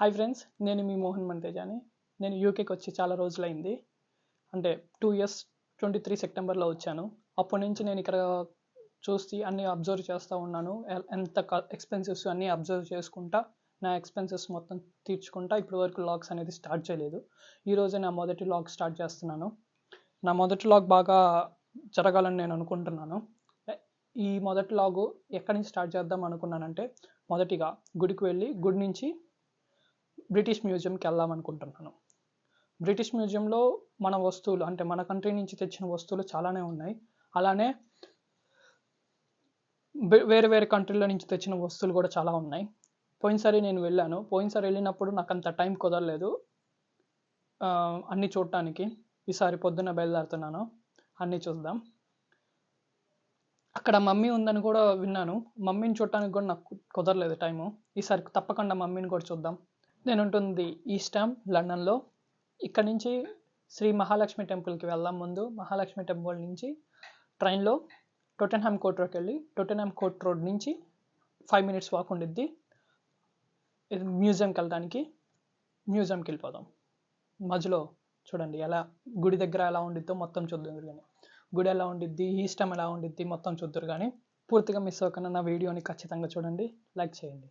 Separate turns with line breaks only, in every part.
Hi friends, నేను మీ మోహన్ మంతేజాని. నేను యూకేకి వచ్చి చాలా రోజులైంది. అంటే 2 ఇయర్స్ 23 సెప్టెంబర్లో వచ్చాను. అప్పటి నుంచి నేను ఇక్కడ చూసి అన్నీ అబ్జర్వ్ చేస్తూ ఉన్నాను. ఎంత ఎక్స్పెన్సెస్ అన్నీ అబ్జర్వ్ చేసుకుంటా నా ఎక్స్పెన్సెస్ మొత్తం తీర్చుకుంటా ఇప్పటి వరకు వ్లాగ్స్ అనేది స్టార్ట్ చేయలేదు. ఈరోజే నా మొదటి వ్లాగ్ స్టార్ట్ చేస్తున్నాను. నా మొదటి వ్లాగ్ బాగా జరగాలని నేను అనుకుంటున్నాను. ఈ మొదటి వ్లాగు ఎక్కడి నుంచి స్టార్ట్ చేద్దాం అనుకున్నానంటే, మొదటిగా గుడికి వెళ్ళి గుడి నుంచి బ్రిటిష్ మ్యూజియంకి వెళ్దాం అనుకుంటున్నాను. బ్రిటిష్ మ్యూజియంలో మన వస్తువులు, అంటే మన కంట్రీ నుంచి తెచ్చిన వస్తువులు చాలానే ఉన్నాయి. అలానే వేరే వేరే కంట్రీల నుంచి తెచ్చిన వస్తువులు కూడా చాలా ఉన్నాయి. పోయినసారి నేను వెళ్ళాను. పోయినసారి వెళ్ళినప్పుడు నాకు అంత టైం కుదరలేదు అన్నీ చూడటానికి. ఈసారి పొద్దున్న బయలుదేరుతున్నాను, అన్నీ చూద్దాం. అక్కడ మమ్మీ ఉందని కూడా విన్నాను. మమ్మీని చూడటానికి కూడా నాకు కుదరలేదు టైము. ఈసారి తప్పకుండా మమ్మీని కూడా చూద్దాం. నేను ఉంటుంది ఈస్ట్ హామ్, లండన్లో. ఇక్కడ నుంచి శ్రీ మహాలక్ష్మి టెంపుల్కి వెళ్దాం. ముందు మహాలక్ష్మి టెంపుల్ నుంచి ట్రైన్లో టోటెన్హామ్ కోర్ట్ రోడ్కి వెళ్ళి టోటెన్హామ్ కోర్ట్ రోడ్ నుంచి 5 minutes వాక్ ఉండిద్ది మ్యూజియంకి వెళ్ళడానికి. మ్యూజియంకి వెళ్ళిపోదాం. మధ్యలో చూడండి ఎలా గుడి దగ్గర ఎలా ఉండిద్దో మొత్తం చూద్దురు కానీ, గుడి ఎలా ఉండిద్ది, ఈస్ట్ హామ్ ఎలా ఉండిద్ది మొత్తం చూద్దురు కానీ. పూర్తిగా మిస్ అవ్వకుండా నా వీడియోని ఖచ్చితంగా చూడండి, లైక్ చేయండి.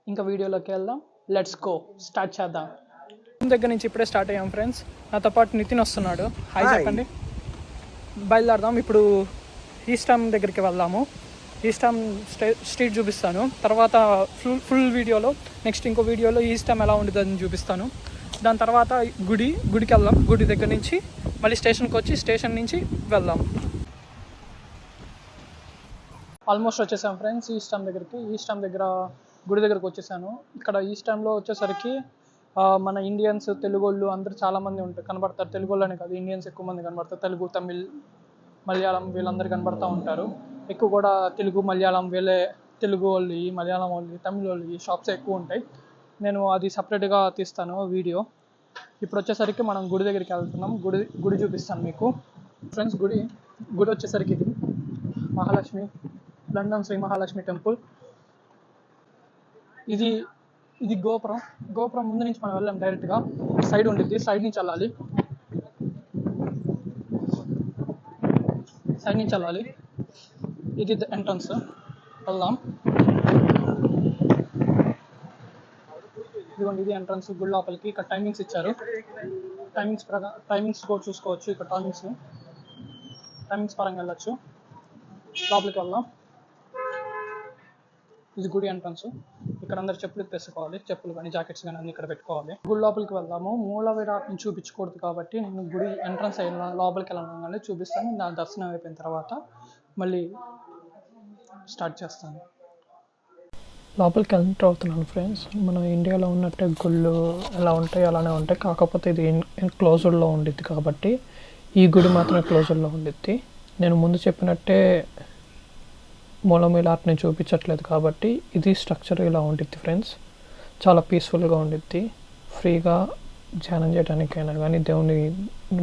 ఇంకా వీడియోలోకి వెళ్దాం. లెట్స్ గో, స్టార్ట్ చేద్దాం. దగ్గర నుంచి ఇప్పుడే స్టార్ట్ అయ్యాం ఫ్రెండ్స్. నాతో పాటు నితిన్ వస్తున్నాడు. హాయ్ చెప్పండి. బయలుదేరదాం. ఇప్పుడు ఈస్ట్ హామ్ దగ్గరికి వెళ్దాము. ఈస్ట్ హామ్ స్ట్రీట్ చూపిస్తాను. తర్వాత ఫుల్ వీడియోలో నెక్స్ట్ ఇంకో వీడియోలో ఈస్ట్ హామ్ ఎలా ఉంటుందని చూపిస్తాను. దాని తర్వాత గుడికి వెళ్దాం. గుడి దగ్గర నుంచి మళ్ళీ స్టేషన్కి వచ్చి స్టేషన్ నుంచి వెళ్దాం. ఆల్మోస్ట్ వచ్చేసాం ఫ్రెండ్స్ ఈస్ట్ హామ్ దగ్గరికి. ఈస్ట్ హామ్ దగ్గర గుడి దగ్గరకు వచ్చేసాను. ఇక్కడ ఈస్ట్ హామ్లో వచ్చేసరికి మన ఇండియన్స్, తెలుగు వాళ్ళు అందరూ చాలామంది కనబడతారు. తెలుగు వాళ్ళనే కాదు, ఇండియన్స్ ఎక్కువ మంది కనబడతారు. తెలుగు, తమిళ్, మలయాళం వీళ్ళందరూ కనబడుతూ ఉంటారు. ఎక్కువ కూడా తెలుగు, మలయాళం వీళ్ళే, తెలుగు వాళ్ళు, మలయాళం వాళ్ళు, తమిళ వాళ్ళు ఈ షాప్స్ ఎక్కువ ఉంటాయి. నేను అది సపరేట్గా తీస్తాను వీడియో. ఇప్పుడు వచ్చేసరికి మనం గుడి దగ్గరికి వెళ్తున్నాం. గుడి చూపిస్తాను మీకు ఫ్రెండ్స్. గుడి వచ్చేసరికి ఇది మహాలక్ష్మి, లండన్ శ్రీ మహాలక్ష్మి టెంపుల్. ఇది గోపురం ముందు నుంచి మనం వెళ్ళాం. డైరెక్ట్గా సైడ్ ఉండిద్ది, సైడ్ నుంచి వెళ్ళాలి. ఇది ఎంట్రన్స్. వెళ్దాం. ఇదిగోండి, ఇది ఎంట్రన్స్ గుడి లోపలికి. ఇక్కడ టైమింగ్స్ ఇచ్చారు. టైమింగ్స్ కూడా చూసుకోవచ్చు. ఇక్కడ టైమింగ్స్ పరంగా వెళ్ళచ్చు. లోపలికి వెళ్దాం. ఇది గుడి ఎంట్రన్స్. ఇక్కడ అందరు చెప్పులు తెచ్చుకోవాలి. చెప్పులు కానీ జాకెట్స్ కానీ అన్ని ఇక్కడ పెట్టుకోవాలి. గుడి లోపలికి వెళ్దాము. మూల విరాట్ని చూపించకూడదు కాబట్టి నేను గుడి ఎంట్రన్స్ అయిన లోపలికి వెళ్ళగానే చూపిస్తాను. నా దర్శనం అయిపోయిన తర్వాత మళ్ళీ స్టార్ట్ చేస్తాను. లోపలికి ఎంటర్ అవుతున్నాను ఫ్రెండ్స్. మన ఇండియాలో ఉన్నట్టే గుళ్ళు ఎలా ఉంటాయి అలానే ఉంటాయి. కాకపోతే ఇది క్లోజ్డ్లో ఉండిద్ది కాబట్టి ఈ గుడి మాత్రమే క్లోజ్డ్లో ఉండిద్ది. నేను ముందు చెప్పినట్టే మూలమీలాట్ని చూపించట్లేదు కాబట్టి ఇది స్ట్రక్చర్ ఇలా ఉండిద్ది ఫ్రెండ్స్. చాలా పీస్ఫుల్గా ఉండిద్ది. ఫ్రీగా ధ్యానం చేయడానికైనా కానీ, దేవుని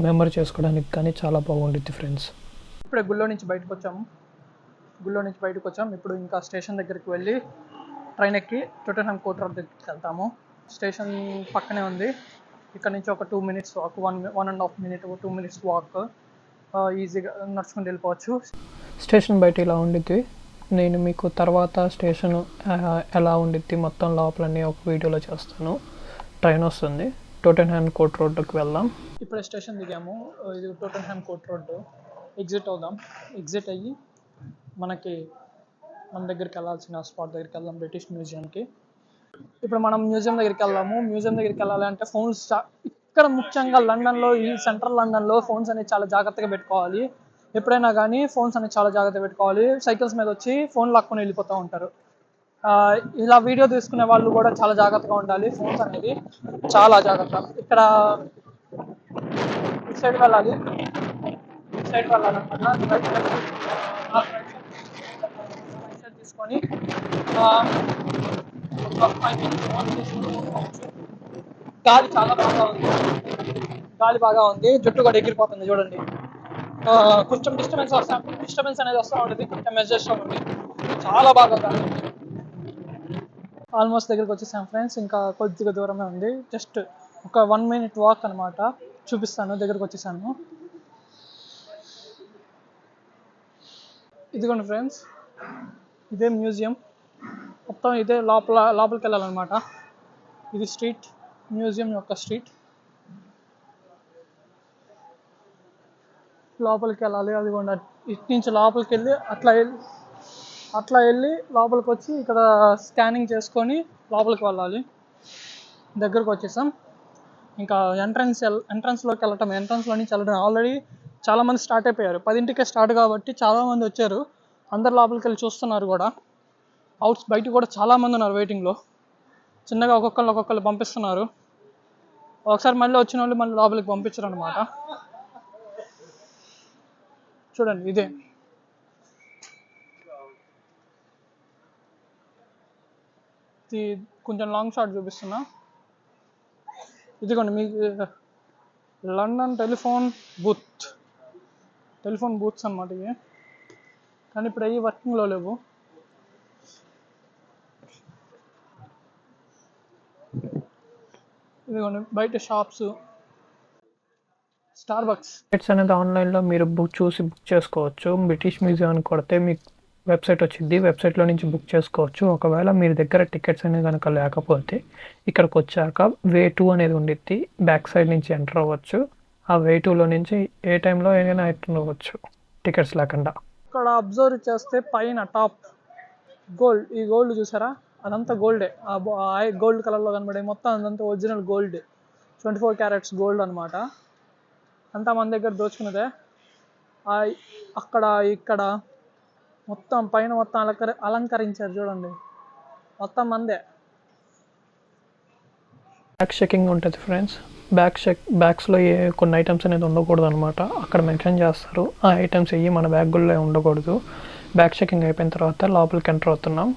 మెమరీ చేసుకోవడానికి కానీ చాలా బాగుండిద్ది ఫ్రెండ్స్. ఇప్పుడే గుళ్ళో నుంచి బయటకు వచ్చాము. ఇప్పుడు ఇంకా స్టేషన్ దగ్గరికి వెళ్ళి ట్రైన్ ఎక్కి టోటెన్హామ్ కోర్ట్ రోడ్ దగ్గరికి వెళ్తాము. స్టేషన్ పక్కనే ఉంది. ఇక్కడ నుంచి ఒక 2 minutes walk, 1.5 minute 2 minutes walk. ఈజీగా నడుచుకుని వెళ్ళిపోవచ్చు. స్టేషన్ బయట ఇలా ఉండిద్ది. నేను మీకు తర్వాత స్టేషన్ ఎలా ఉండిద్ది మొత్తం లోపలన్నీ ఒక వీడియోలో చేస్తాను. ట్రైన్ వస్తుంది. టోటెన్హామ్ కోర్ట్ రోడ్డుకి వెళ్దాం. ఇప్పుడే స్టేషన్ దిగాము. ఇది టోటెన్హామ్ కోర్ట్ రోడ్డు. ఎగ్జిట్ అవుదాం. ఎగ్జిట్ అయ్యి మన దగ్గరికి వెళ్ళాల్సిన స్పాట్ దగ్గరికి వెళ్దాం, బ్రిటిష్ మ్యూజియంకి. ఇప్పుడు మనం మ్యూజియం దగ్గరికి వెళ్దాము. మ్యూజియం దగ్గరికి వెళ్ళాలంటే ఫోన్స్, ఇక్కడ ముఖ్యంగా లండన్లో, ఈ సెంట్రల్ లండన్లో ఫోన్స్ అనేది చాలా జాగ్రత్తగా పెట్టుకోవాలి. ఎప్పుడైనా కానీ ఫోన్స్ అనేది చాలా జాగ్రత్తగా పెట్టుకోవాలి. సైకిల్స్ మీద వచ్చి ఫోన్ లాక్కొని వెళ్ళిపోతూ ఉంటారు. ఇలా వీడియో తీసుకునే వాళ్ళు కూడా చాలా జాగ్రత్తగా ఉండాలి. ఫోన్స్ అనేది చాలా జాగ్రత్త. ఇక్కడ ఇటు సైడ్ వెళ్ళాలి తీసుకొని గాలి బాగా ఉంది. జుట్టు కూడా ఎగిరిపోతుంది చూడండి. కొంచెం డిస్టర్బెన్స్ అనేది వస్తూ ఉంటుంది. కొంచెం మెసేజ్ ఉంటుంది. చాలా బాగా ఆల్మోస్ట్ దగ్గరికి వచ్చేసాం ఫ్రెండ్స్. ఇంకా కొద్దిగా దూరమే ఉంది, జస్ట్ ఒక 1 minute వాక్ అనమాట. చూపిస్తాను, దగ్గరికి వచ్చేసాను. ఇదిగోండి ఫ్రెండ్స్, ఇదే మ్యూజియం. మొత్తం ఇదే లోపలికి వెళ్ళాలన్నమాట. ఇది స్ట్రీట్, మ్యూజియం యొక్క స్ట్రీట్. లోపలికి వెళ్ళాలి. అదిగోండి, ఇటు నుంచి లోపలికి వెళ్ళి అట్లా వెళ్ళి లోపలికి వచ్చి ఇక్కడ స్కానింగ్ చేసుకొని లోపలికి వెళ్ళాలి. దగ్గరకు వచ్చేసాం. ఇంకా ఎంట్రన్స్లోకి వెళ్ళటం, ఎంట్రన్స్లో నుంచి వెళ్ళడం. ఆల్రెడీ చాలామంది స్టార్ట్ అయిపోయారు. 10కే స్టార్ట్ కాబట్టి చాలామంది వచ్చారు. అందరు లోపలికి వెళ్ళి చూస్తున్నారు కూడా. బయట కూడా చాలామంది ఉన్నారు వెయిటింగ్లో. చిన్నగా ఒక్కొక్కరు పంపిస్తున్నారు. ఒకసారి మళ్ళీ వచ్చిన వాళ్ళు మళ్ళీ లోపలికి పంపించరు అనమాట. చూడండి, ఇదే కొంచెం లాంగ్ షాట్ చూపిస్తున్నా. ఇదిగోండి మీకు లండన్ టెలిఫోన్ బూత్స్ అన్నమాట ఇవి. కానీ ఇప్పుడు అవి వర్కింగ్లో లేవు. ఇదిగోండి బయట షాప్స్. స్టార్బక్స్ టికెట్స్ అనేది ఆన్లైన్లో మీరు బుక్ చేసుకోవచ్చు. బ్రిటిష్ మ్యూజియం అని కొడితే మీకు వెబ్సైట్ వచ్చింది. వెబ్సైట్లో నుంచి బుక్ చేసుకోవచ్చు. ఒకవేళ మీ దగ్గర టికెట్స్ అనేది కనుక లేకపోతే ఇక్కడికి వచ్చాక వే 2 అనేది ఉండిద్ది. బ్యాక్ సైడ్ నుంచి ఎంటర్ అవ్వచ్చు. ఆ వే 2లో నుంచి ఏ టైంలో ఏదైనా ఎంటర్ అవ్వచ్చు టికెట్స్ లేకుండా. ఇక్కడ అబ్జర్వ్ చేస్తే పైన టాప్ ఈ గోల్డ్ చూసారా, అదంతా గోల్డే. గోల్డ్ కలర్లో కనబడే మొత్తం అదంతా ఒరిజినల్ గోల్డ్. 24 క్యారెట్స్ గోల్డ్ అనమాట. అంతా మన దగ్గర దోచుకున్నదే. అక్కడ ఇక్కడ మొత్తం పైన మొత్తం అలంకరించారు చూడండి, మొత్తం మందే. బ్యాక్ చెకింగ్ ఉంటుంది ఫ్రెండ్స్. బ్యాగ్స్లో కొన్ని ఐటమ్స్ అనేది ఉండకూడదు అనమాట. అక్కడ మెన్షన్ చేస్తారు ఆ ఐటమ్స్ మన బ్యాగుల్లో ఉండకూడదు. బ్యాక్ చెకింగ్ అయిపోయిన తర్వాత లోపలికి ఎంటర్ అవుతున్నాం.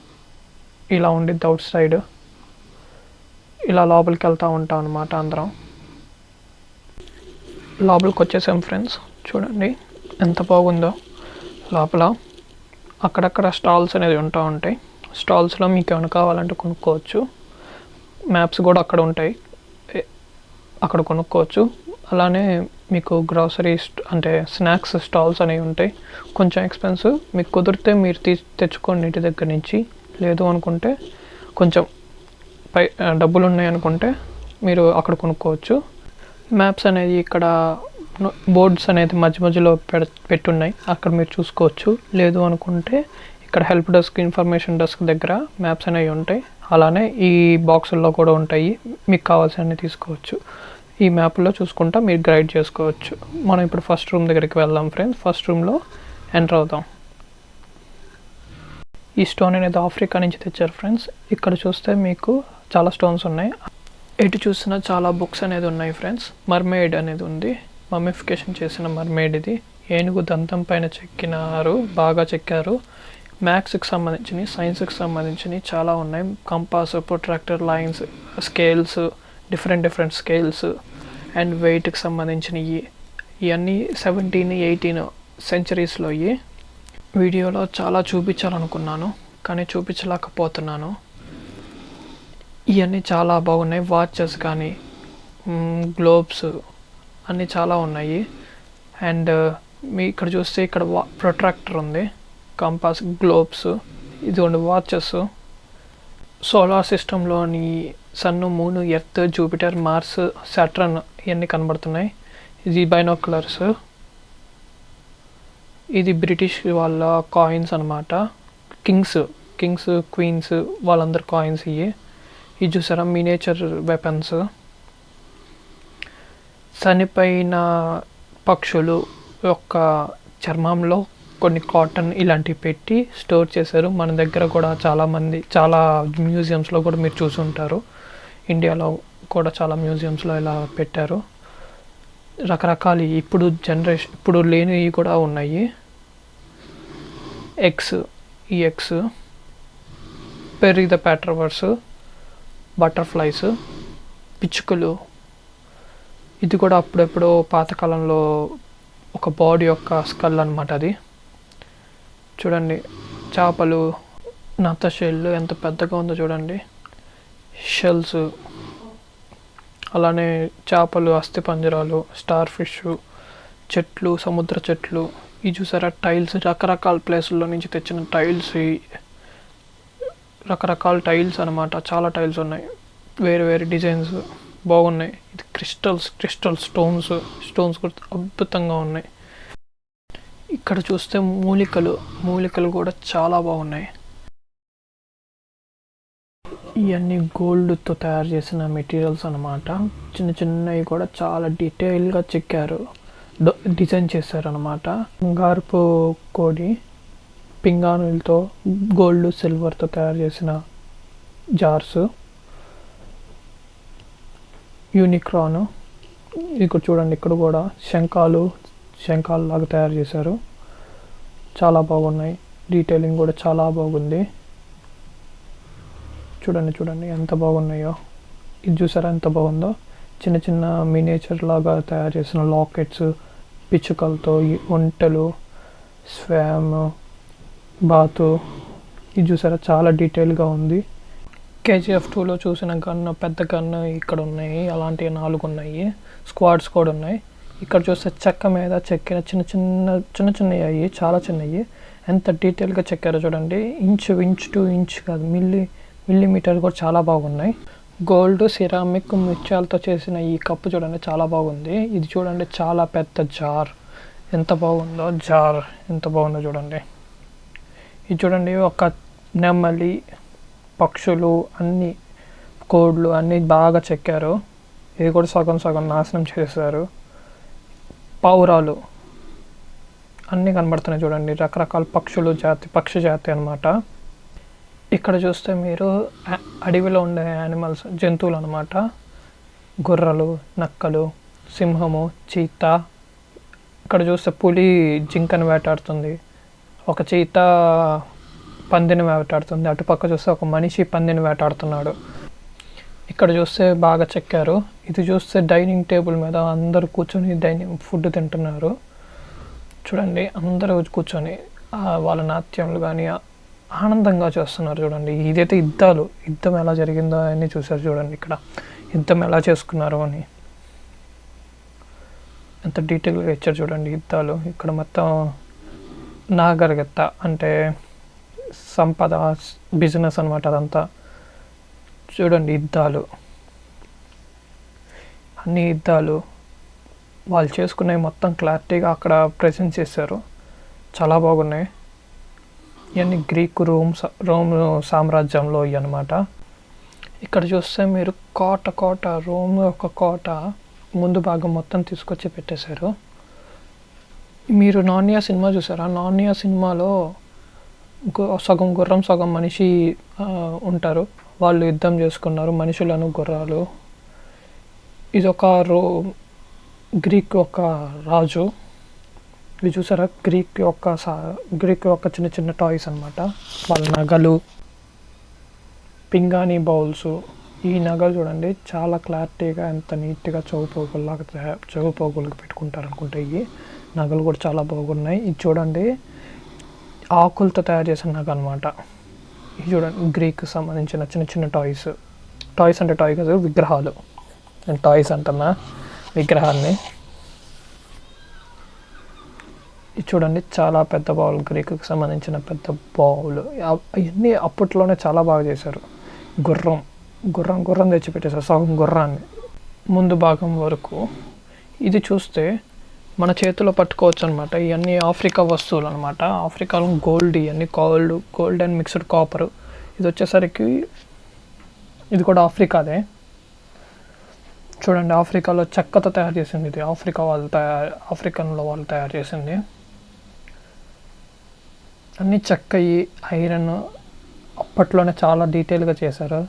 ఇలా ఉండిద్ది అవుట్ సైడ్. ఇలా లోపలికి వెళ్తూ ఉంటాం అనమాట. అందరం లోపలికి వచ్చేసాం ఫ్రెండ్స్. చూడండి ఎంత బాగుందో లోపల. అక్కడక్కడ స్టాల్స్ అనేది ఉంటూ ఉంటాయి. స్టాల్స్లో మీకు ఏమైనా కావాలంటే కొనుక్కోవచ్చు. మ్యాప్స్ కూడా అక్కడ ఉంటాయి, అక్కడ కొనుక్కోవచ్చు. అలానే మీకు గ్రాసరీస్ అంటే స్నాక్స్ స్టాల్స్ అనేవి ఉంటాయి. కొంచెం ఎక్స్పెన్సివ్. మీకు కుదిరితే మీరు తెచ్చుకోండి ఇంటి దగ్గర నుంచి. లేదు అనుకుంటే కొంచెం డబ్బులు ఉన్నాయి అనుకుంటే మీరు అక్కడ కొనుక్కోవచ్చు. మ్యాప్స్ అనేది ఇక్కడ బోర్డ్స్ అనేది మధ్యలో పెట్టున్నాయి, అక్కడ మీరు చూసుకోవచ్చు. లేదు అనుకుంటే ఇక్కడ హెల్ప్ డెస్క్, ఇన్ఫర్మేషన్ డెస్క్ దగ్గర మ్యాప్స్ అనేవి ఉంటాయి. అలానే ఈ బాక్సుల్లో కూడా ఉంటాయి, మీకు కావాల్సినవి తీసుకోవచ్చు. ఈ మ్యాప్లో చూసుకుంటా మీరు గైడ్ చేసుకోవచ్చు. మనం ఇప్పుడు ఫస్ట్ రూమ్ దగ్గరికి వెళ్దాం ఫ్రెండ్స్. ఫస్ట్ రూమ్లో ఎంటర్ అవుతాం. ఈ స్టోన్ అనేది ఆఫ్రికా నుంచి తెచ్చారు ఫ్రెండ్స్. ఇక్కడ చూస్తే మీకు చాలా స్టోన్స్ ఉన్నాయి. ఎటు చూసినా చాలా బుక్స్ అనేది ఉన్నాయి ఫ్రెండ్స్. మర్మేడ్ అనేది ఉంది, మమ్మిఫికేషన్ చేసిన మర్మేడ్ ఇది. ఏనుగు దంతం పైన చెక్కినారు, బాగా చెక్కారు. మ్యాథ్స్కి సంబంధించినవి, సైన్స్కి సంబంధించినవి చాలా ఉన్నాయి. Compass, protractor, lines, scales, different scales and వెయిట్కి సంబంధించినవి. ఇవన్నీ 17, 18 సెంచరీస్లో. వీడియోలో చాలా చూపించాలనుకున్నాను కానీ చూపించలేకపోతున్నాను. ఇవన్నీ చాలా బాగున్నాయి. వాచెస్ కానీ గ్లోబ్స్ అన్నీ చాలా ఉన్నాయి. అండ్ మీ ఇక్కడ చూస్తే ఇక్కడ ప్రొట్రాక్టర్ ఉంది, కంపాస్, గ్లోబ్స్, ఇదిగోండి వాచెస్. సోలార్ సిస్టంలోని సన్ను, మూను, ఎర్త్, జూపిటర్, మార్స్, సాటర్న్ ఇవన్నీ కనబడుతున్నాయి. ఇది బైనోక్యులర్స్. ఇది బ్రిటిష్ వాళ్ళ కాయిన్స్ అనమాట. కింగ్స్, క్వీన్స్ వాళ్ళందరు కాయిన్స్ ఇవి. ఇది చూసారా, మినియేచర్ వెపన్స్. చనిపోయిన పక్షులు యొక్క చర్మంలో కొన్ని కాటన్ ఇలాంటివి పెట్టి స్టోర్ చేశారు. మన దగ్గర కూడా చాలా మ్యూజియంస్లో కూడా మీరు చూసి ఉంటారు. ఇండియాలో కూడా చాలా మ్యూజియంస్లో ఇలా పెట్టారు. రకరకాల ఇప్పుడు లేనివి కూడా ఉన్నాయి. ఎగ్స్, పెర్రీ ద ప్యాట్రవర్స్, బటర్ఫ్లైస్, పిచ్చుకలు. ఇది కూడా అప్పుడెప్పుడో పాతకాలంలో ఒక బాడీ యొక్క స్కల్ అనమాట అది. చూడండి చేపలు, నత్తషెల్లు ఎంత పెద్దగా ఉందో చూడండి. షెల్స్, అలానే చేపలు, అస్థిపంజరాలు, స్టార్ ఫిష్, చెట్లు, సముద్ర చెట్లు. ఇది చూసారా టైల్స్, రకరకాల ప్లేసుల్లో నుంచి తెచ్చిన టైల్స్, రకరకాల టైల్స్ అనమాట. చాలా టైల్స్ ఉన్నాయి, వేరే వేరే డిజైన్స్ బాగున్నాయి. ఇది క్రిస్టల్ స్టోన్స్ కూడా అద్భుతంగా ఉన్నాయి. ఇక్కడ చూస్తే మూలికలు కూడా చాలా బాగున్నాయి. ఇవన్నీ గోల్డ్తో తయారు చేసిన మెటీరియల్స్ అనమాట. చిన్న చిన్నవి కూడా చాలా డీటెయిల్గా చెక్కారు, డిజైన్ చేశారు అనమాట. బంగారపు కోడి, పింగాణులతో గోల్డ్ సిల్వర్తో తయారు చేసిన జార్స్, యూనిక్రాన్. ఇక్కడ చూడండి, ఇక్కడ కూడా శంఖాలు లాగా తయారు చేశారు. చాలా బాగున్నాయి, డీటెయిలింగ్ కూడా చాలా బాగుంది. చూడండి ఎంత బాగున్నాయో. ఇది చూసారా ఎంత బాగుందో. చిన్న చిన్న మినియేచర్ లాగా తయారు చేసిన లాకెట్స్, పిచ్చుకలతో ఒంటెలు, స్వామ్, బాతు. ఇది చూసారా చాలా డీటెయిల్గా ఉంది. KGF 2లో చూసిన గన్ను, పెద్ద గన్ను ఇక్కడ ఉన్నాయి. అలాంటివి 4 ఉన్నాయి. స్క్వాడ్స్ కూడా ఉన్నాయి. ఇక్కడ చూస్తే చెక్క మీద చెక్కిన చిన్న చిన్నవి, చాలా చిన్నవి. ఎంత డీటెయిల్గా చెక్కారో చూడండి. ఇంచ్ టు ఇంచ్ కాదు, మిల్లీమీటర్ కూడా చాలా బాగున్నాయి. గోల్డ్ సిరామిక్ ముత్యాలతో చేసిన ఈ కప్పు చూడండి చాలా బాగుంది. ఇది చూడండి చాలా పెద్ద జార్, ఎంత బాగుందో చూడండి. ఇది చూడండి, ఒక నెమలి, పక్షులు, అన్ని కోడ్లు అన్నీ బాగా చెక్కారు. ఇది కూడా సగం నాశనం చేశారు. పావురాలు అన్నీ కనబడుతున్నాయి చూడండి, రకరకాల పక్షి జాతి అనమాట. ఇక్కడ చూస్తే మీరు అడవిలో ఉండే జంతువులు అనమాట. గొర్రెలు, నక్కలు, సింహము, చీతా. ఇక్కడ చూస్తే పులి జింకను వేటాడుతుంది, ఒక చీతా పందిని వేటాడుతుంది. అటుపక్క చూస్తే ఒక మనిషి పందిని వేటాడుతున్నాడు. ఇక్కడ చూస్తే బాగా చెక్కారు. ఇది చూస్తే డైనింగ్ టేబుల్ మీద అందరూ కూర్చొని ఫుడ్ తింటున్నారు. చూడండి, అందరూ కూర్చొని వాళ్ళ నాట్యాలు కానీ ఆనందంగా చేస్తున్నారు. చూడండి, ఇదైతే యుద్ధం ఎలా జరిగిందో అని చూసారు. చూడండి, ఇక్కడ యుద్ధం ఎలా చేసుకున్నారు అని ఎంత డీటెయిల్గా ఇచ్చారు. చూడండి యుద్ధాలు. ఇక్కడ మొత్తం నాగరికత అంటే సంపద, బిజినెస్ అనమాట అదంతా. చూడండి అన్ని యుద్ధాలు వాళ్ళు చేసుకునేవి మొత్తం క్లారిటీగా అక్కడ ప్రెజెంట్ చేశారు. చాలా బాగున్నాయి. ఇవన్నీ గ్రీకు, రోమ్ సామ్రాజ్యంలో ఇవి అనమాట. ఇక్కడ చూస్తే మీరు కోట రోమ్ యొక్క కోట ముందు భాగం మొత్తం తీసుకొచ్చి పెట్టేశారు. మీరు నార్నియా సినిమా చూసారా? నార్నియా సినిమాలో సగం గుర్రం సగం మనిషి ఉంటారు. వాళ్ళు యుద్ధం చేసుకున్నారు, మనుషులను గుర్రాలు. ఇదొక గ్రీక్ యొక్క రాజు. ఇవి చూసారా, గ్రీక్ యొక్క చిన్న టాయ్స్ అనమాట. వాళ్ళ నగలు, పింగాణి బౌల్స్. ఈ నగలు చూడండి చాలా క్లారిటీగా, ఎంత నీట్గా చెవుపోగులకు పెట్టుకుంటారు అనుకుంటే. ఈ నగలు కూడా చాలా బాగున్నాయి. ఇది చూడండి, ఆకులతో తయారు చేసిన నగ అనమాట. ఇది చూడండి, గ్రీక్ సంబంధించిన చిన్న టాయ్స్ అంటే టాయ్ కాదు, విగ్రహాలు. నేను టాయ్స్ అంటున్నా, విగ్రహాన్ని. ఇది చూడండి, చాలా పెద్ద బౌల్, గ్రీకు సంబంధించిన పెద్ద బౌల్. అవన్నీ అప్పట్లోనే చాలా బాగా చేశారు. గుర్రం తెచ్చిపెట్టేశారు, సగం గుర్రాన్ని ముందు భాగం వరకు. ఇది చూస్తే మన చేతిలో పట్టుకోవచ్చు అనమాట. ఇవన్నీ ఆఫ్రికా వస్తువులు అనమాట. ఆఫ్రికాలో ఇవన్నీ గోల్డ్ అండ్ మిక్స్డ్ కాపర్. ఇది వచ్చేసరికి ఇది కూడా ఆఫ్రికాదే. చూడండి, ఆఫ్రికాలో చెక్కతో తయారు చేసింది. ఇది ఆఫ్రికన్లో వాళ్ళు తయారు చేసింది. అన్నీ చెక్కయి, ఐరన్ అప్పట్లోనే చాలా డీటెయిల్గా చేశారు.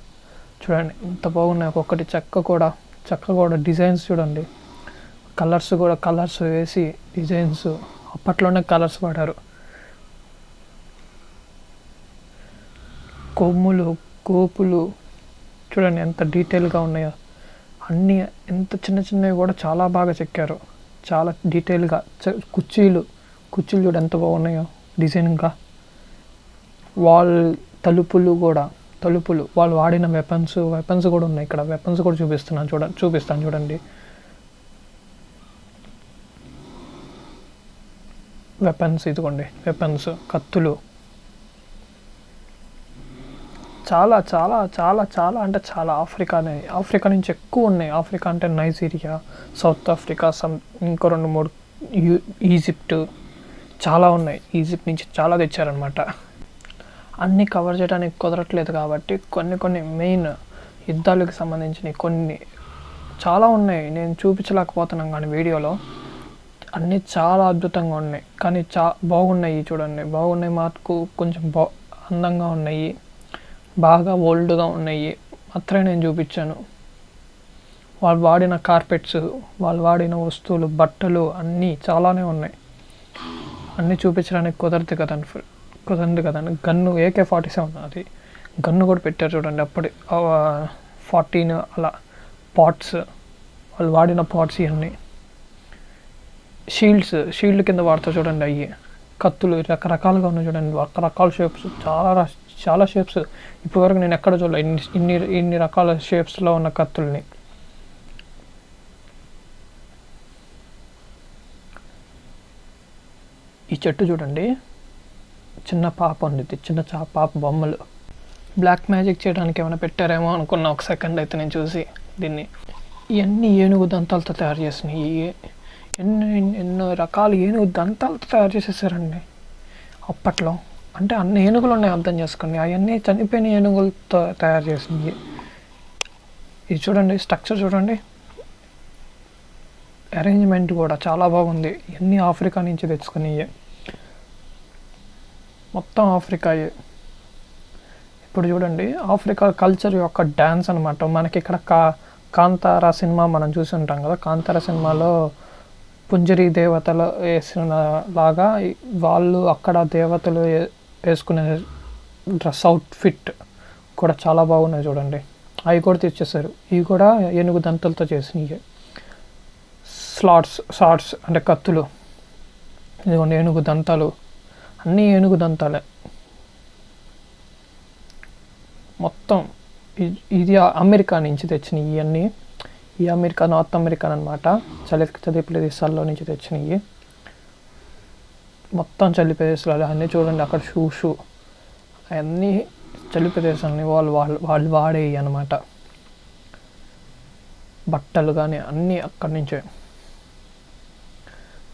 చూడండి ఎంత బాగున్నాయి. ఒక్కొక్కటి చెక్క కూడా డిజైన్స్ చూడండి. కలర్స్ వేసి డిజైన్స్ అప్పట్లోనే కలర్స్ వాడారు. కొమ్ములు, కోపులు చూడండి ఎంత డీటెయిల్గా ఉన్నాయో. అన్నీ ఎంత చిన్నవి కూడా చాలా బాగా చెక్కారు, చాలా డీటెయిల్గా. కుర్చీలు చూడు ఎంత బాగున్నాయో డిజైన్గా. వాల్ తలుపులు కూడా తలుపులు, వాళ్ళు వాడిన వెపన్స్ కూడా ఉన్నాయి ఇక్కడ. వెపన్స్ కూడా చూపిస్తాను చూడండి. వెపన్స్, ఇదిగోండి వెపన్స్, కత్తులు. చాలా చాలా చాలా చాలా అంటే చాలా ఆఫ్రికా నుంచి ఎక్కువ ఉన్నాయి. ఆఫ్రికా అంటే నైజీరియా, సౌత్ ఆఫ్రికా, ఇంకో 2-3 ఈజిప్ట్, చాలా ఉన్నాయి. ఈజిప్ట్ నుంచి చాలా తెచ్చారనమాట. అన్నీ కవర్ చేయడానికి కుదరట్లేదు కాబట్టి కొన్ని మెయిన్ యుద్ధాలకు సంబంధించినవి కొన్ని చాలా ఉన్నాయి. నేను చూపించలేకపోతున్నాను కానీ వీడియోలో అన్నీ చాలా అద్భుతంగా ఉన్నాయి. కానీ బాగున్నాయి చూడండి, బాగున్నాయి. మాకు కొంచెం అందంగా ఉన్నాయి, బాగా ఓల్డ్గా ఉన్నాయి మాత్రమే నేను చూపించాను. వాళ్ళు వాడిన కార్పెట్స్, వాళ్ళు వాడిన వస్తువులు, బట్టలు అన్నీ చాలానే ఉన్నాయి. అన్నీ చూపించడానికి కుదరదు కదండి. గన్ను AK-47 అది గన్ను కూడా పెట్టారు చూడండి. అప్పటి 14 అలా పాట్స్, వాళ్ళు వాడిన పాట్స్ ఇవన్నీ. షీల్డ్ కింద వాడతారు చూడండి. అవి కత్తులు రకరకాలుగా ఉన్నాయి చూడండి, రకరకాల షేప్స్, చాలా షేప్స్. ఇప్పటివరకు నేను ఎక్కడ చూడలేదు ఇన్ని రకాల షేప్స్లో ఉన్న కత్తుల్ని. ఈ చెట్టు చూడండి, చిన్న పాప ఉంది, పాప బొమ్మలు. బ్లాక్ మ్యాజిక్ చేయడానికి ఏమైనా పెట్టారేమో అనుకున్నా ఒక సెకండ్ అయితే నేను చూసి దీన్ని. ఇవన్నీ ఏనుగు దంతాలతో తయారు చేసినాయి. ఎన్నో రకాల ఏనుగు దంతాలతో తయారు చేసేసారండి అప్పట్లో. అంటే అన్ని ఏనుగులు ఉన్నాయి, అర్థం చేసుకోండి. అవన్నీ చనిపోయిన ఏనుగులతో తయారు చేసినవి. ఇది చూడండి, స్ట్రక్చర్ చూడండి, అరేంజ్మెంట్ కూడా చాలా బాగుంది. ఇవన్నీ ఆఫ్రికా నుంచి తెచ్చుకునేవి, మొత్తం ఆఫ్రికాయే. ఇప్పుడు చూడండి, ఆఫ్రికా కల్చర్ యొక్క డ్యాన్స్ అనమాట. మనకి ఇక్కడ కాంతారా సినిమా మనం చూసి ఉంటాం కదా. కాంతారా సినిమాలో పుంజరి దేవతలు వేసిన లాగా వాళ్ళు అక్కడ దేవతలు వేసుకునే డ్రెస్ అవుట్ఫిట్ కూడా చాలా బాగున్నాయి చూడండి. అవి కూడా తెచ్చేసారు. ఇవి కూడా ఏనుగు దంతలతో చేసినవి. షార్ట్స్ అంటే కత్తులు, ఇదిగోండి ఏనుగు దంతాలు, అన్నీ ఏనుగు దంతాలే మొత్తం. ఇది అమెరికా నుంచి తెచ్చినవి ఇవన్నీ. ఈ నార్త్ అమెరికా అనమాట. చలి ప్రదేశాల్లో నుంచి తెచ్చినవి మొత్తం. చలి ప్రదేశాలు అన్నీ చూడండి. అక్కడ షూ అవన్నీ చలి ప్రదేశాలని వాళ్ళు వాడేవి అనమాట. బట్టలు కానీ అన్నీ అక్కడి నుంచే.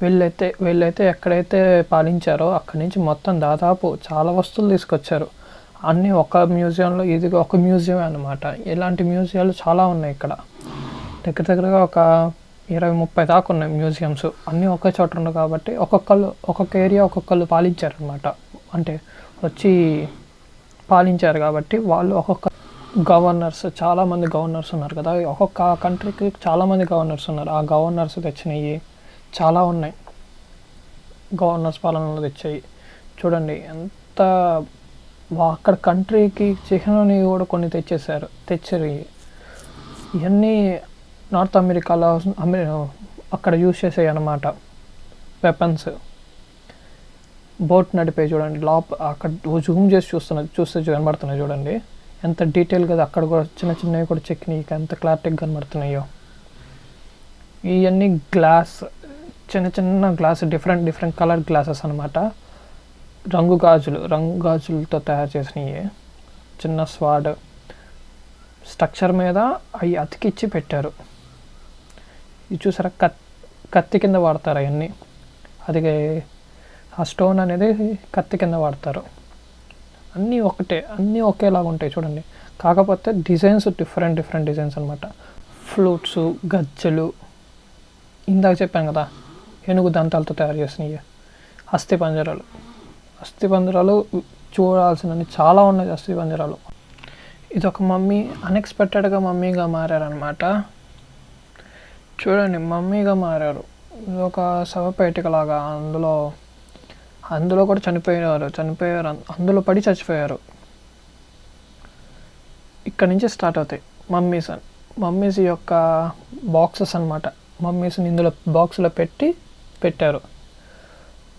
వీళ్ళైతే ఎక్కడైతే పాలించారో అక్కడి నుంచి మొత్తం దాదాపు చాలా వస్తువులు తీసుకొచ్చారు. అన్నీ ఒక మ్యూజియంలో, ఇది ఒక మ్యూజియం అనమాట. ఇలాంటి మ్యూజియాలు చాలా ఉన్నాయి ఇక్కడ. దగ్గరగా ఒక 20-30 దాకా ఉన్నాయి మ్యూజియంస్. అన్నీ ఒకే చోట ఉన్నాయి కాబట్టి ఒక్కొక్క ఏరియా ఒక్కొక్కరు పాలించారనమాట. అంటే వచ్చి పాలించారు కాబట్టి వాళ్ళు ఒక్కొక్క గవర్నర్స్, చాలామంది గవర్నర్స్ ఉన్నారు కదా. ఒక్కొక్క కంట్రీకి చాలామంది గవర్నర్స్ ఉన్నారు. ఆ గవర్నర్స్ తెచ్చినవి చాలా ఉన్నాయి. గవర్నర్స్ పాలనలో తెచ్చాయి చూడండి. ఎంత అక్కడ కంట్రీకి చిహ్నని కూడా కొన్ని తెచ్చారు. ఇవన్నీ నార్త్ అమెరికాలో అక్కడ యూజ్ చేసాయి అన్నమాట వెపన్స్. బోట్ నడిపే చూడండి, అక్కడ జూమ్ చేసి చూస్తే కనబడుతున్నాయి చూడండి ఎంత డీటెయిల్గా. అక్కడ కూడా చిన్నవి కూడా చెక్కినాయి, ఎంత క్లారిటీగా కనబడుతున్నాయో. ఇవన్నీ గ్లాస్, చిన్న గ్లాస్, డిఫరెంట్ కలర్ గ్లాసెస్ అనమాట. రంగు గాజులతో తయారు చేసినవి. చిన్న స్వాడ్ స్ట్రక్చర్ మీద అవి అతికిచ్చి పెట్టారు. ఇది చూసారా, కత్తి కింద వాడతారు అవన్నీ. అది ఆ స్టోన్ అనేది కత్తి కింద వాడతారు. అన్నీ అన్నీ ఒకేలాగా ఉంటాయి చూడండి. కాకపోతే డిజైన్స్ డిఫరెంట్ డిజైన్స్ అనమాట. ఫ్లూట్స్, గజ్జలు, ఇందాక చెప్పాను కదా ఏనుగు దంతాలతో తయారు చేసినవి. అస్థిపంజరాలు చూడాల్సినవి చాలా ఉన్నాయి. అస్థిపంజరాలు. ఇది ఒక మమ్మీ, అన్ఎక్స్పెక్టెడ్గా మమ్మీగా మారారనమాట. చూడండి, మమ్మీగా మారారు. ఇది ఒక శవపేటికలాగా. అందులో కూడా చనిపోయారు. అందులో పడి చచ్చిపోయారు. ఇక్కడ నుంచి స్టార్ట్ అవుతాయి మమ్మీస్ యొక్క బాక్సెస్ అనమాట. మమ్మీస్ని ఇందులో బాక్స్లో పెట్టారు.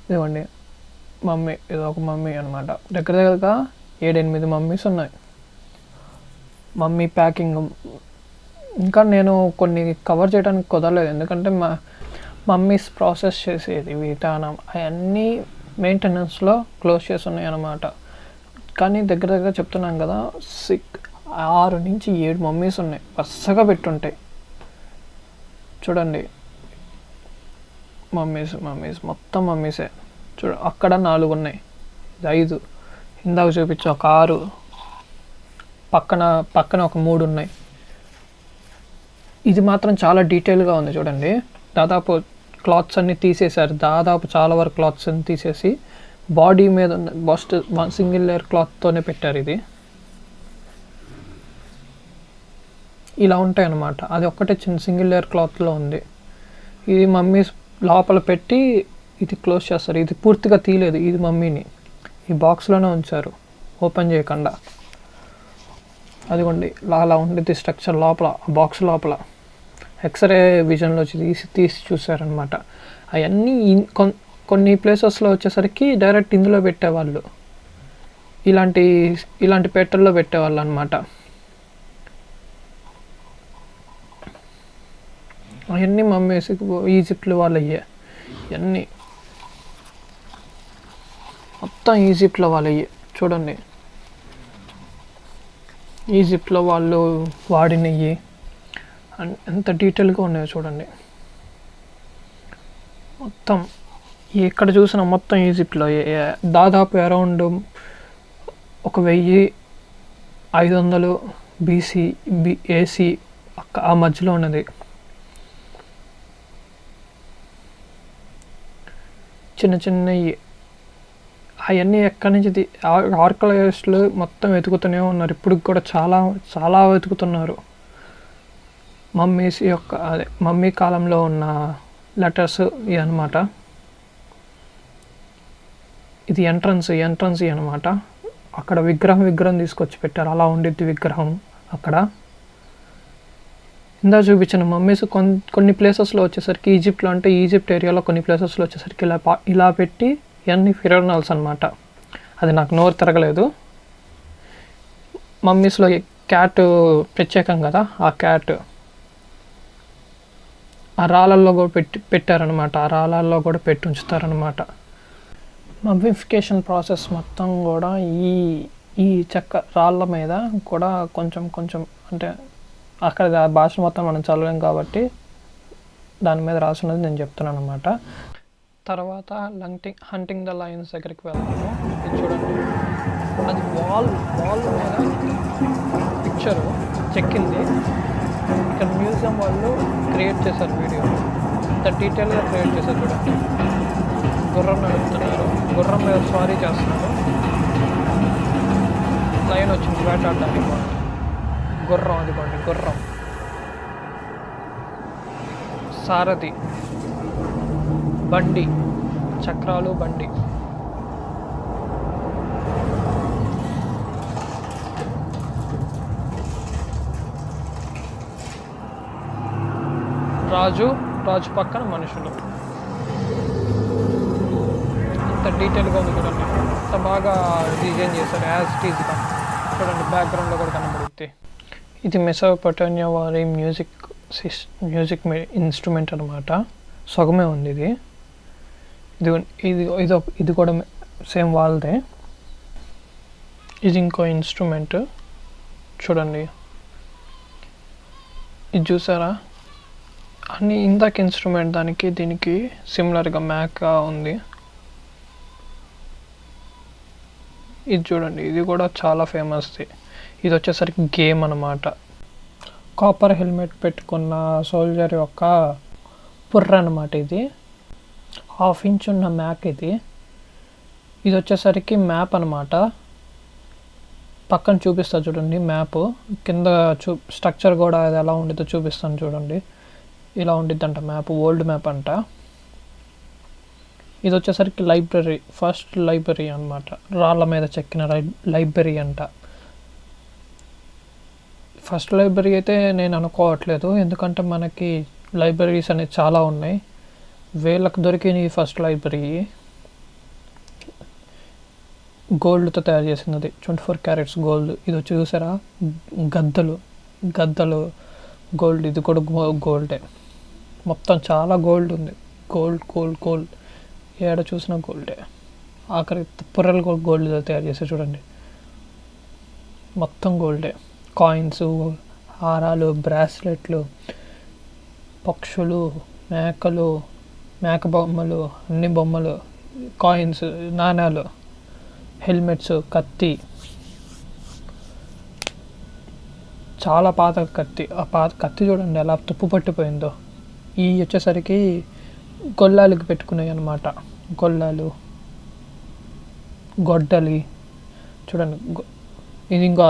ఇదిగోండి మమ్మీ, ఇది ఒక మమ్మీ అనమాట. దగ్గరగా 7-8 మమ్మీస్ ఉన్నాయి. Mummy packing. ఇంకా నేను కొన్ని కవర్ చేయడానికి కుదరలేదు, ఎందుకంటే మమ్మీస్ ప్రాసెస్ చేసేది విధానం అవన్నీ మెయింటెనెన్స్లో క్లోజ్ చేసి ఉన్నాయి అన్నమాట. కానీ దగ్గర దగ్గర చెప్తున్నాం కదా, 6 నుంచి 7 మమ్మీస్ ఉన్నాయి, వరుసగా పెట్టుంటాయి చూడండి. మమ్మీస్ మొత్తం మమ్మీసే. అక్కడ 4 ఉన్నాయి, ఇది 5, ఇందాక చూపించు ఒక 6, పక్కన ఒక 3 ఉన్నాయి. ఇది మాత్రం చాలా డీటెయిల్గా ఉంది చూడండి. దాదాపు క్లాత్స్ అన్నీ తీసేశారు, చాలా వరకు క్లాత్స్ అన్ని తీసేసి బాడీ మీద బస్ట్ సింగిల్ లేయర్ క్లాత్తోనే పెట్టారు. ఇది ఇలా ఉంటాయి అన్నమాట. అది ఒక్కటే చిన్న సింగిల్ లేయర్ క్లాత్లో ఉంది. ఇది మమ్మీ లోపల పెట్టి ఇది క్లోజ్ చేస్తారు. ఇది పూర్తిగా తీయలేదు, ఇది మమ్మీని ఈ బాక్స్లోనే ఉంచారు ఓపెన్ చేయకుండా. అదిగోండి అలా ఉండేది స్ట్రక్చర్ లోపల, బాక్స్ లోపల ఎక్స్రే విజన్లో తీసి చూసారనమాట. అవన్నీ కొన్ని ప్లేసెస్లో వచ్చేసరికి డైరెక్ట్ ఇందులో పెట్టేవాళ్ళు, ఇలాంటి పెట్టెల్లో పెట్టేవాళ్ళు అనమాట. అవన్నీ మమ్మీస్ ఈజిప్ట్లో వాళ్ళు అయ్యే, ఇవన్నీ మొత్తం ఈజిప్ట్లో వాళ్ళు అయ్యే చూడండి. ఈజిప్ట్లో వాళ్ళు వాడినవి ఎంత డీటెయిల్గా ఉన్నాయో చూడండి. మొత్తం ఎక్కడ చూసినా మొత్తం ఈజిప్ట్లో దాదాపు అరౌండ్ 1500 BC AC ఆ మధ్యలో ఉన్నది. చిన్నవి అవన్నీ ఎక్కడి నుంచి ఆర్కియాలజిస్టులు మొత్తం వెతుకుతూనే ఉన్నారు, ఇప్పుడు కూడా చాలా వెతుకుతున్నారు. మమ్మీస్ యొక్క మమ్మీ కాలంలో ఉన్న లెటర్స్ ఇవి అనమాట. ఇది ఎంట్రన్స్ అనమాట. అక్కడ విగ్రహం తీసుకొచ్చి పెట్టారు, అలా ఉండిద్ది విగ్రహం అక్కడ. ఇందా చూపించిన మమ్మీస్ కొన్ని ప్లేసెస్లో వచ్చేసరికి ఈజిప్ట్లో, అంటే ఈజిప్ట్ ఏరియాలో కొన్ని ప్లేసెస్లో వచ్చేసరికి ఇలా పెట్టి ఇవన్నీ ఫిరోనాల్స్ అనమాట. అది నాకు నోరు తిరగలేదు. మమ్మీస్లో క్యాట్ ప్రత్యేకం కదా, ఆ క్యాట్ ఆ రాళ్ళల్లో కూడా పెట్టారనమాట. ఆ రాళ్ళల్లో కూడా పెట్టి ఉంచుతారనమాట. మమ్మిఫికేషన్ ప్రాసెస్ మొత్తం కూడా ఈ చెక్క రాళ్ళ మీద కూడా కొంచెం అంటే అక్కడ భాష మొత్తం మనం చదవలేం కాబట్టి దాని మీద రాసున్నది నేను చెప్తున్నాను అనమాట. తర్వాత హంటింగ్ ద లయన్స్ దగ్గరికి వెళ్తాము. ఇది చూడండి, అది వాల్ మీద పిక్చరు చెక్కింది. ఇక్కడ మ్యూజియం వాళ్ళు క్రియేట్ చేశారు వీడియో, ఇంత డీటెయిల్గా క్రియేట్ చేశారు చూడండి. గుర్రం నడుపుతున్నారు, గుర్రం మీద స్వారీ చేస్తున్నారు. లైన్ వచ్చింది వేటాడడానికి, గుర్రం అదిగోండి గుర్రం. సారథి, బండి, చక్రాలు, బండి. రాజు పక్కన మనుషులు. ఇంత డీటెయిల్గా ఉంది చూడండి, ఇంత బాగా డిజైన్ చేశారు యాజ్ ఇట్ ఈజ్గా. చూడండి బ్యాక్గ్రౌండ్లో కూడా కనబడుద్ది. ఇది మెసోపొటేమియా వారి మ్యూజిక్ ఇన్స్ట్రుమెంట్ అనమాట. సగమే ఉంది ఇది కూడా సేమ్ వాళ్ళదే. ఇది ఇంకో ఇన్స్ట్రుమెంట్ చూడండి, ఇది చూసారా, అన్ని ఇందాక ఇన్స్ట్రుమెంట్ దీనికి సిమిలర్గా మ్యాక్గా ఉంది. ఇది చూడండి, ఇది కూడా చాలా ఫేమస్ది. ఇది వచ్చేసరికి గేమ్ అనమాట. కాపర్ హెల్మెట్ పెట్టుకున్న సోల్జర్ యొక్క పుర్ర అనమాట. ఇది 1/2 ఇంచ్ ఉన్న మ్యాప్. ఇది వచ్చేసరికి మ్యాప్ అనమాట. పక్కన చూపిస్తా చూడండి మ్యాప్, కింద స్ట్రక్చర్ కూడా అది ఎలా ఉండిద్దో చూపిస్తాను చూడండి. ఇలా ఉండిద్దంట మ్యాప్, ఓల్డ్ మ్యాప్ అంట. ఇది వచ్చేసరికి లైబ్రరీ, ఫస్ట్ లైబ్రరీ అనమాట. రాళ్ళ మీద చెక్కిన లైబ్రరీ అంట. ఫస్ట్ లైబ్రరీ అయితే నేను అనుకోవట్లేదు, ఎందుకంటే మనకి లైబ్రరీస్ అనేవి చాలా ఉన్నాయి. వీళ్ళకి దొరికిన ఫస్ట్ లైబ్రరీ. గోల్డ్తో తయారు చేసినది, 24 క్యారెట్స్ గోల్డ్. ఇది వచ్చి చూసారా, గద్దలు గోల్డ్. ఇది కూడా గోల్డే, మొత్తం చాలా గోల్డ్ ఉంది. గోల్డ్ ఏడ చూసినా గోల్డే. ఆఖరి పుర్రెలు కూడా గోల్డ్తో తయారు చేస్తారు చూడండి, మొత్తం గోల్డే. కాయిన్స్, హారాలు, బ్రాస్లెట్లు, పక్షులు, మేక బొమ్మలు, అన్ని బొమ్మలు, కాయిన్స్, నాణాలు, హెల్మెట్స్, కత్తి, చాలా పాత కత్తి. ఆ పాత కత్తి చూడండి ఎలా తుప్పు పట్టిపోయిందో. ఈ వచ్చేసరికి గొల్లాలకి పెట్టుకున్నాయి అన్నమాట. గొడ్డలి చూడండి. ఇది ఇంకో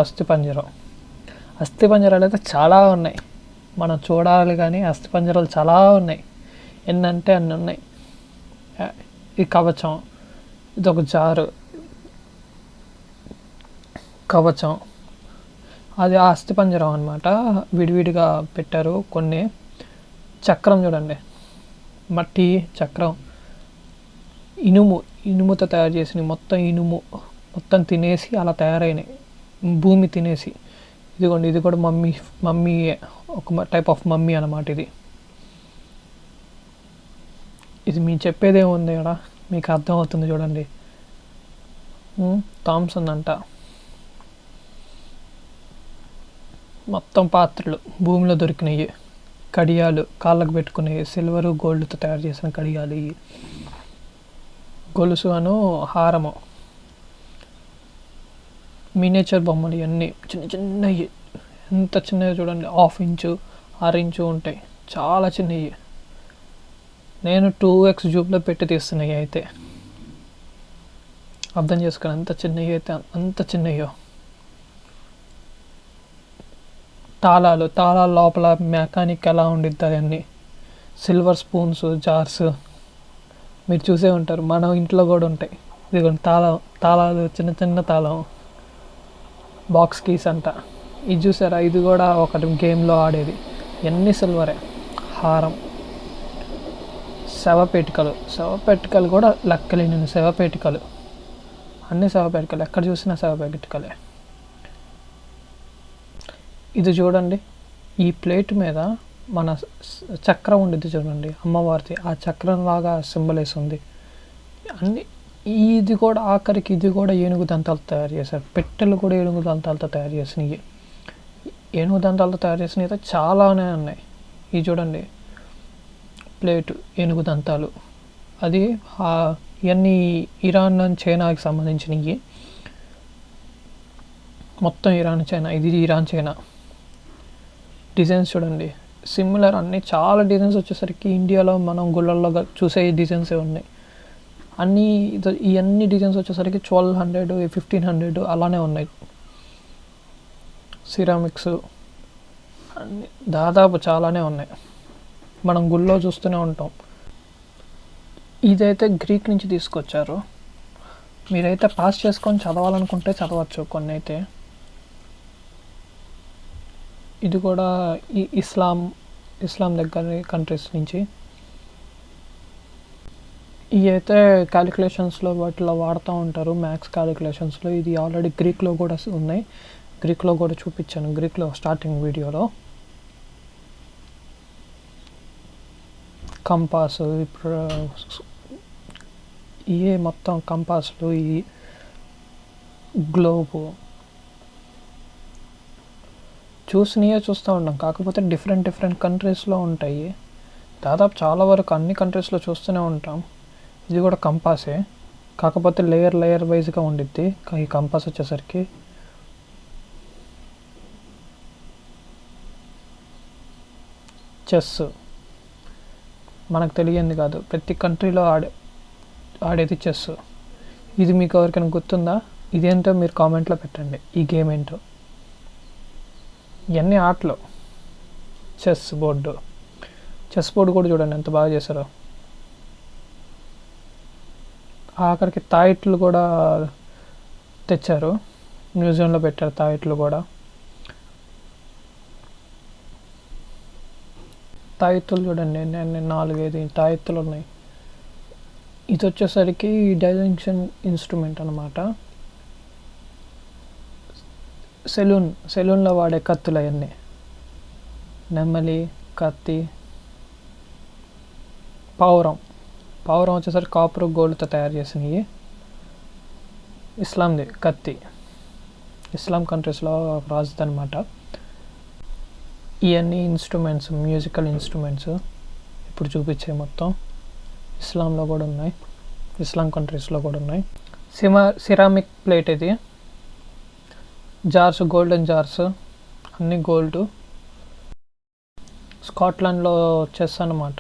అస్థిపంజరాలు అయితే చాలా ఉన్నాయి, మనం చూడాలి కానీ అస్థిపంజరాలు చాలా ఉన్నాయి. ఎన్నంటే అన్ని ఉన్నాయి. ఈ కవచం, ఇది ఒక జారు కవచం, అది ఆ అస్థిపంజరం అనమాట. విడివిడిగా పెట్టారు కొన్ని. చక్రం చూడండి, మట్టి చక్రం. ఇనుముతో తయారు చేసిన మొత్తం తినేసి అలా తయారైనాయి, భూమి తినేసి. ఇదిగోండి, ఇది కూడా మమ్మీ ఒక టైప్ ఆఫ్ మమ్మీ అన్నమాట. ఇది మీకు చెప్పేదేముంది ఇక్కడ, మీకు అర్థమవుతుంది చూడండి. థామ్సన్ అంట. మొత్తం పాత్రలు భూమిలో దొరికినాయి. కడియాలు, కాళ్ళకు పెట్టుకునేవి, సిల్వరు గోల్డ్తో తయారు చేసిన కడియాలు. ఇవి గొలుసు హారము, మినియేచర్ బొమ్మలు. ఇవన్నీ చిన్నవి, ఎంత చిన్నవి చూడండి, 1/2 ఇంచు 6 ఇంచు ఉంటాయి, చాలా చిన్నవి. నేను 2x జూమ్లో పెట్టి తీస్తున్నాయి అయితే అర్థం చేసుకోండి ఎంత చిన్నవి అయితే అంత చిన్నయ్యో. తాళాలు లోపల మెకానిక్ ఎలా ఉండిద్ది అవన్నీ. సిల్వర్ స్పూన్స్, జార్స్ మీరు చూసే ఉంటారు, మన ఇంట్లో కూడా ఉంటాయి. ఇదిగోండి తాళాలు, చిన్న తాళం, బాక్స్ కీస్ అంట. ఇది చూసారా, ఇది కూడా ఒకటి గేమ్లో ఆడేది. ఇవన్నీ సిల్వరే. హారం, శవపెట్టికలు కూడా లెక్కలేని శవపెట్టికలు, అన్ని శవపెట్టికలు, ఎక్కడ చూసినా శవపెట్టికలే. ఇది చూడండి, ఈ ప్లేట్ మీద మన చక్రం ఉండిద్ది చూడండి, అమ్మవారిది. ఆ చక్రం లాగా సింబల్ వేసి ఉంది అన్ని. ఇది కూడా ఆఖరికి ఇది కూడా ఏనుగు దంతాలతో తయారు చేశారు. పెట్టెలు కూడా ఏనుగు దంతాలతో తయారు చేసినవి. ఏనుగు దంతాలతో తయారు చేసినవి అయితే చాలానే ఉన్నాయి. ఇవి చూడండి, ప్లేటు, ఏనుగు దంతాలు. అది ఇవన్నీ ఇరాన్ అండ్ చైనాకి సంబంధించినవి. మొత్తం ఇరాన్ చైనా, ఇది ఇరాన్ చైనా. డిజైన్స్ చూడండి సిమిలర్, అన్నీ చాలా డిజైన్స్ వచ్చేసరికి ఇండియాలో మనం గుళ్ళల్లో చూసే డిజైన్సే ఉన్నాయి అన్నీ. ఇవన్నీ డిజైన్స్ వచ్చేసరికి 1200, 1500 అలానే ఉన్నాయి. సిరామిక్స్ అన్నీ దాదాపు చాలానే ఉన్నాయి, మనం గుళ్ళో చూస్తూనే ఉంటాం. ఇదైతే గ్రీక్ నుంచి తీసుకొచ్చారు. మీరైతే పాస్ చేసుకొని చదవాలనుకుంటే చదవచ్చు కొన్ని అయితే. ఇది కూడా ఈ ఇస్లాం దగ్గర కంట్రీస్ నుంచి. ఇవి అయితే క్యాలిక్యులేషన్స్లో వాటిలో వాడుతూ ఉంటారు, మ్యాథ్స్ క్యాలిక్యులేషన్స్లో. ఇది ఆల్రెడీ గ్రీక్లో కూడా ఉన్నాయి, గ్రీక్లో కూడా చూపించాను గ్రీక్లో స్టార్టింగ్ వీడియోలో. కంపాస్, ఇప్పుడు ఇవే మొత్తం కంపాస్లు, ఈ గ్లోబు చూసినయే చూస్తూ ఉంటాం, కాకపోతే డిఫరెంట్ కంట్రీస్లో ఉంటాయి. దాదాపు చాలా వరకు అన్ని కంట్రీస్లో చూస్తూనే ఉంటాం. ఇది కూడా కంపాసే, కాకపోతే లేయర్ వైజ్గా ఉండిద్ది ఈ కంపాస్ వచ్చేసరికి. చెస్ మనకు తెలియంది కాదు, ప్రతి కంట్రీలో ఆడేది చెస్. ఇది మీకు ఎవరికైనా గుర్తుందా? ఇదేంటో మీరు కామెంట్లో పెట్టండి, ఈ గేమ్ ఏంటో. ఇవన్నీ ఆటలు. చెస్ బోర్డు కూడా చూడండి ఎంత బాగా చేశారో. ఆఖరికి తాయిట్లు కూడా తెచ్చారు, మ్యూజియంలో పెట్టారు తాయిట్లు కూడా. తాయెత్తులు చూడండి, 4-5 తాయెత్తులు ఉన్నాయి. ఇది వచ్చేసరికి డైజెన్షన్ ఇన్స్ట్రుమెంట్ అనమాట. సెలూన్లో వాడే కత్తులు అవన్నీ, నెమలి, కత్తి, పావురం వచ్చేసరికి కాపర్ గోల్డ్తో తయారు చేసినవి. ఇస్లాంది కత్తి, ఇస్లాం కంట్రీస్లో రాజుది అనమాట. ఇవన్నీ ఇన్స్ట్రుమెంట్స్, మ్యూజికల్ ఇన్స్ట్రుమెంట్స్ ఇప్పుడు చూపించే మొత్తం ఇస్లాంలో కూడా ఉన్నాయి, ఇస్లాం కంట్రీస్లో కూడా ఉన్నాయి. సిరామిక్ ప్లేట్ ఇది, జార్స్, గోల్డెన్ జార్స్, అన్నీ గోల్డ్. స్కాట్లాండ్లో చెస్ అనమాట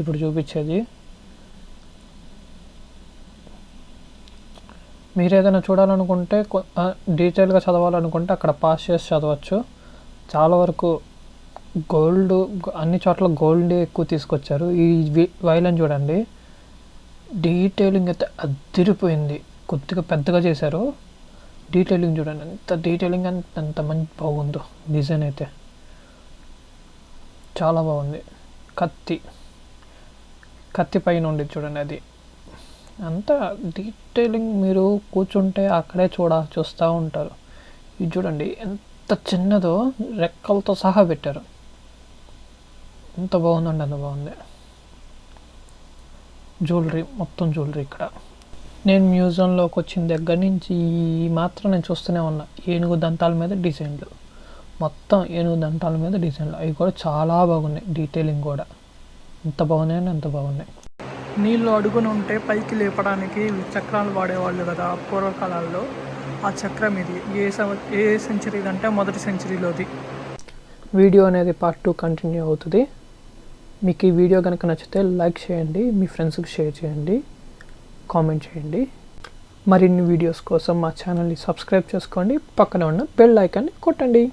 ఇప్పుడు చూపించేది. మీరు ఏదైనా చూడాలనుకుంటే, డీటెయిల్గా చదవాలనుకుంటే అక్కడ పాస్ చేసి చదవచ్చు. చాలా వరకు గోల్డ్, అన్ని చోట్ల గోల్డ్ ఎక్కువ తీసుకొచ్చారు. ఈ వైలన్ చూడండి, డీటెయిలింగ్ అయితే అదిరిపోయింది. కొద్దిగా పెద్దగా చేశారు. డీటెయిలింగ్ చూడండి, ఎంత డీటెయిలింగ్ ఎంత మంచి బాగుందో. డిజైన్ అయితే చాలా బాగుంది. కత్తి పైన ఉండేది చూడండి, అది అంతా డీటెయిలింగ్. మీరు కూర్చుంటే అక్కడే చూస్తూ ఉంటారు. ఇది చూడండి ఎంత చిన్నదో, రెక్కలతో సహా పెట్టారు. ఎంత బాగుందండి, అంత బాగుంది. జ్యువెలరీ, మొత్తం జ్యువెలరీ. ఇక్కడ నేను మ్యూజియంలోకి వచ్చిన దగ్గర నుంచి మాత్రం నేను చూస్తూనే ఉన్నా. ఏనుగు దంతాల మీద డిజైన్లు, మొత్తం ఏనుగు దంతాల మీద డిజైన్లు. అవి కూడా చాలా బాగున్నాయి. డీటెయిలింగ్ కూడా ఎంత బాగున్నాయని అంత బాగున్నాయి. నీళ్ళు అడుగున ఉంటే పైకి లేపడానికి చక్రాలు వాడేవాళ్ళు కదా పూర్వకాలాల్లో. ఆ చక్రం ఇది ఏ సెంచరీది అంటే మొదటి సెంచరీలోది. వీడియో అనేది పార్ట్ 2 కంటిన్యూ అవుతుంది. మీకు ఈ వీడియో కనుక నచ్చితే లైక్ చేయండి, మీ ఫ్రెండ్స్కి షేర్ చేయండి, కామెంట్ చేయండి. మరిన్ని వీడియోస్ కోసం మా ఛానల్ని సబ్స్క్రైబ్ చేసుకోండి, పక్కన ఉన్న బెల్ ఐకాన్ని కొట్టండి.